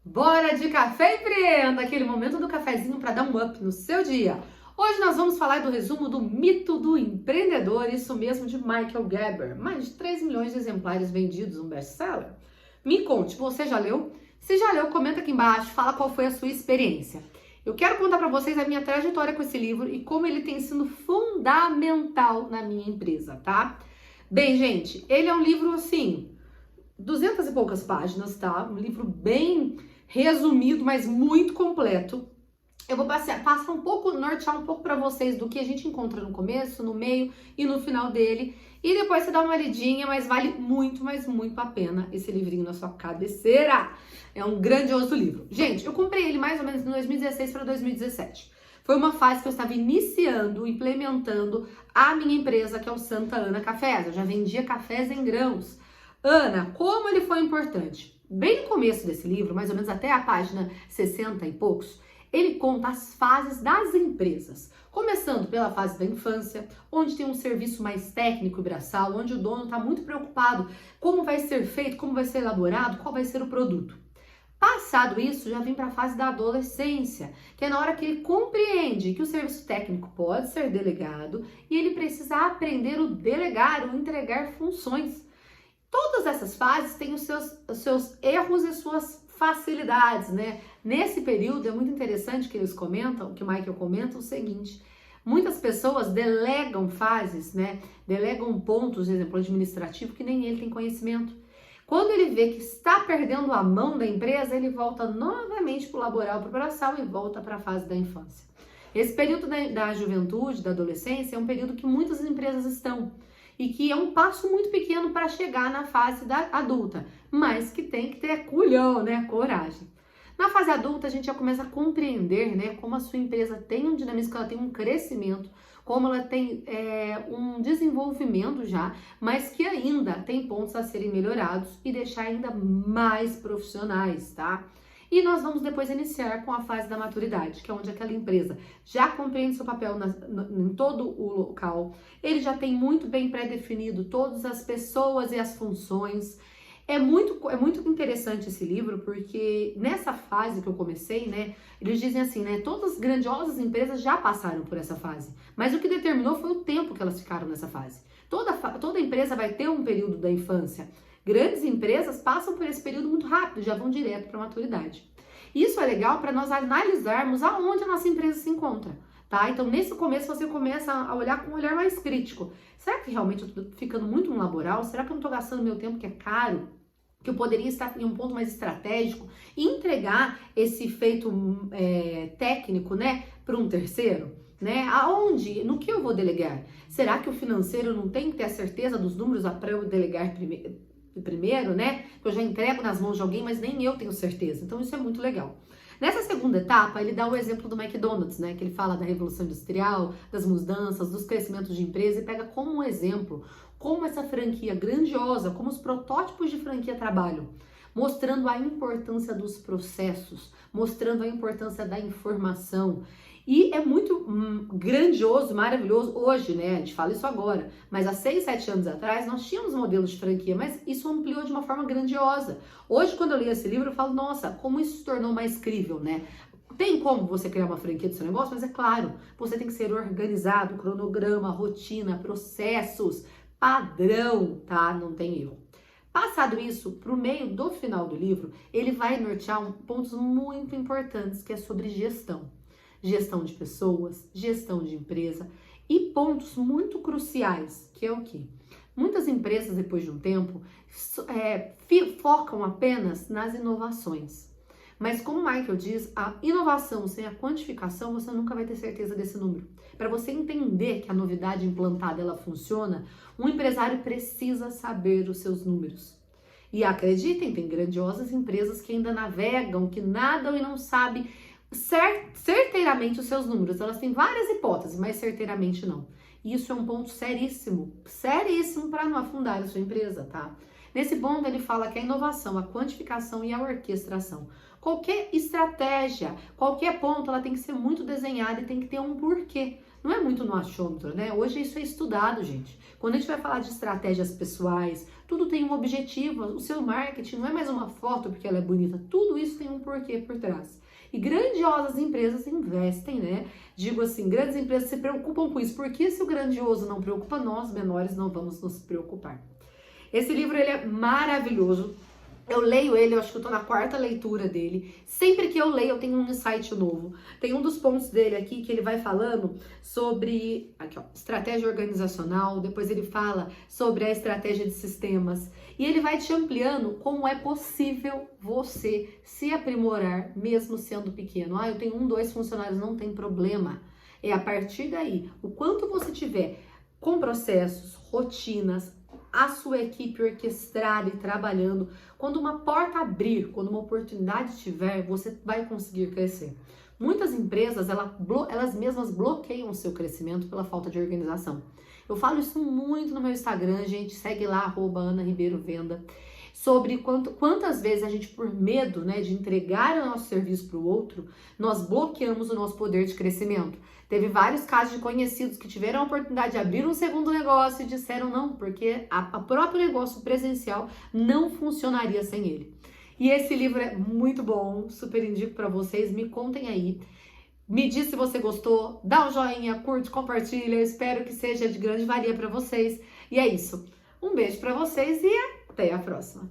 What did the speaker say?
Bora de café empreenda, aquele momento do cafezinho para dar um up no seu dia. Hoje nós vamos falar do resumo do Mito do Empreendedor, isso mesmo, de Michael Gerber. Mais de 3 milhões de exemplares vendidos, um best-seller. Me conte, você já leu? Se já leu, comenta aqui embaixo, fala qual foi a sua experiência. Eu quero contar para vocês a minha trajetória com esse livro e como ele tem sido fundamental na minha empresa, tá? Bem, gente, ele é um livro, assim, 200 e poucas páginas, tá? Um livro bem resumido, mas muito completo. Eu vou passar um pouco, nortear um pouco para vocês do que a gente encontra no começo, no meio e no final dele. E depois você dá uma lidinha, mas vale muito, mas muito a pena esse livrinho na sua cabeceira. É um grandioso livro. Gente, eu comprei ele mais ou menos em 2016 para 2017. Foi uma fase que eu estava iniciando, implementando a minha empresa, que é o Santa Ana Cafés. Eu já vendia cafés em grãos. Ana, como ele foi importante? Bem no começo desse livro, mais ou menos até a página 60 e poucos, ele conta as fases das empresas. Começando pela fase da infância, onde tem um serviço mais técnico e braçal, onde o dono está muito preocupado como vai ser feito, como vai ser elaborado, qual vai ser o produto. Passado isso, já vem para a fase da adolescência, que é na hora que ele compreende que o serviço técnico pode ser delegado e ele precisa aprender o delegar, o entregar funções. Todas essas fases têm os seus erros e suas facilidades, né? Nesse período é muito interessante que eles comentam, que o Michael comenta o seguinte: muitas pessoas delegam fases, né? Delegam pontos, por exemplo, administrativo, que nem ele tem conhecimento. Quando ele vê que está perdendo a mão da empresa, ele volta novamente para o laboral, para o braçal e volta para a fase da infância. Esse período da juventude, da adolescência, é um período que muitas empresas estão e que é um passo muito pequeno para chegar na fase da adulta, mas que tem que ter culhão, né? Coragem. Na fase adulta, a gente já começa a compreender, né, como a sua empresa tem um dinamismo, que ela tem um crescimento, como ela tem um desenvolvimento já, mas que ainda tem pontos a serem melhorados e deixar ainda mais profissionais, tá? E nós vamos depois iniciar com a fase da maturidade, que é onde aquela empresa já compreende seu papel em todo o local, ele já tem muito bem pré-definido todas as pessoas e as funções. É muito interessante esse livro, porque nessa fase que eu comecei, né, eles dizem assim, né, todas as grandiosas empresas já passaram por essa fase, mas o que determinou foi o tempo que elas ficaram nessa fase. Toda empresa vai ter um período da infância. Grandes empresas passam por esse período muito rápido, já vão direto para a maturidade. Isso é legal para nós analisarmos aonde a nossa empresa se encontra, tá? Então, nesse começo, você começa a olhar com um olhar mais crítico. Será que realmente eu estou ficando muito no laboral? Será que eu não estou gastando meu tempo, que é caro? Que eu poderia estar em um ponto mais estratégico e entregar esse feito técnico, né, para um terceiro? Né? Aonde? No que eu vou delegar? Será que o financeiro não tem que ter a certeza dos números para eu delegar primeiro, né? Que eu já entrego nas mãos de alguém, mas nem eu tenho certeza. Então isso é muito legal. Nessa segunda etapa, ele dá o exemplo do McDonald's, né? Que ele fala da Revolução Industrial, das mudanças, dos crescimentos de empresa e pega como um exemplo como essa franquia grandiosa, como os protótipos de franquia trabalham, mostrando a importância dos processos, mostrando a importância da informação. E é muito grandioso, maravilhoso hoje, né? A gente fala isso agora, mas há 6, 7 anos atrás nós tínhamos modelos de franquia, mas isso ampliou de uma forma grandiosa. Hoje, quando eu leio esse livro, eu falo, nossa, como isso se tornou mais crível, né? Tem como você criar uma franquia do seu negócio, mas é claro, você tem que ser organizado, cronograma, rotina, processos, padrão, tá? Não tem erro. Passado isso, pro meio do final do livro, ele vai nortear pontos muito importantes, que é sobre gestão. Gestão de pessoas, gestão de empresa e pontos muito cruciais, que é o quê? Muitas empresas, depois de um tempo, focam apenas nas inovações. Mas como o Michael diz, a inovação sem a quantificação, você nunca vai ter certeza desse número. Para você entender que a novidade implantada ela funciona, um empresário precisa saber os seus números. E acreditem, tem grandiosas empresas que ainda navegam, que nadam e não sabem certeiramente os seus números. Elas têm várias hipóteses, mas certeiramente não. Isso é um ponto seríssimo para não afundar a sua empresa, tá? Nesse ponto ele fala que a inovação, a quantificação e a orquestração. Qualquer estratégia, qualquer ponto, ela tem que ser muito desenhada e tem que ter um porquê. não é muito no achômetro, né? Hoje isso é estudado, gente. Quando a gente vai falar de estratégias pessoais, tudo tem um objetivo. O seu marketing não é mais uma foto porque ela é bonita. Tudo isso tem um porquê por trás. E grandiosas empresas investem, né? Digo assim, grandes empresas se preocupam com isso. Porque se o grandioso não preocupa, nós, menores, não vamos nos preocupar. Esse livro, ele é maravilhoso. Eu leio ele, eu acho que eu tô na 4ª leitura dele. Sempre que eu leio, eu tenho um insight novo. Tem um dos pontos dele aqui que ele vai falando sobre, aqui ó, estratégia organizacional. Depois ele fala sobre a estratégia de sistemas. E ele vai te ampliando como é possível você se aprimorar, mesmo sendo pequeno. Ah, eu tenho 1, 2 funcionários, não tem problema. É a partir daí, o quanto você tiver com processos, rotinas, a sua equipe orquestrada e trabalhando, quando uma porta abrir, quando uma oportunidade tiver, você vai conseguir crescer. Muitas empresas, elas mesmas bloqueiam o seu crescimento pela falta de organização. Eu falo isso muito no meu Instagram, gente, segue lá, @AnaRibeiroVenda, sobre quantas vezes a gente, por medo, né, de entregar o nosso serviço para o outro, nós bloqueamos o nosso poder de crescimento. Teve vários casos de conhecidos que tiveram a oportunidade de abrir um segundo negócio e disseram não, porque o próprio negócio presencial não funcionaria sem ele. E esse livro é muito bom, super indico para vocês, me contem aí. Me diz se você gostou, dá um joinha, curte, compartilha, eu espero que seja de grande valia para vocês. E é isso. Um beijo para vocês e até a próxima.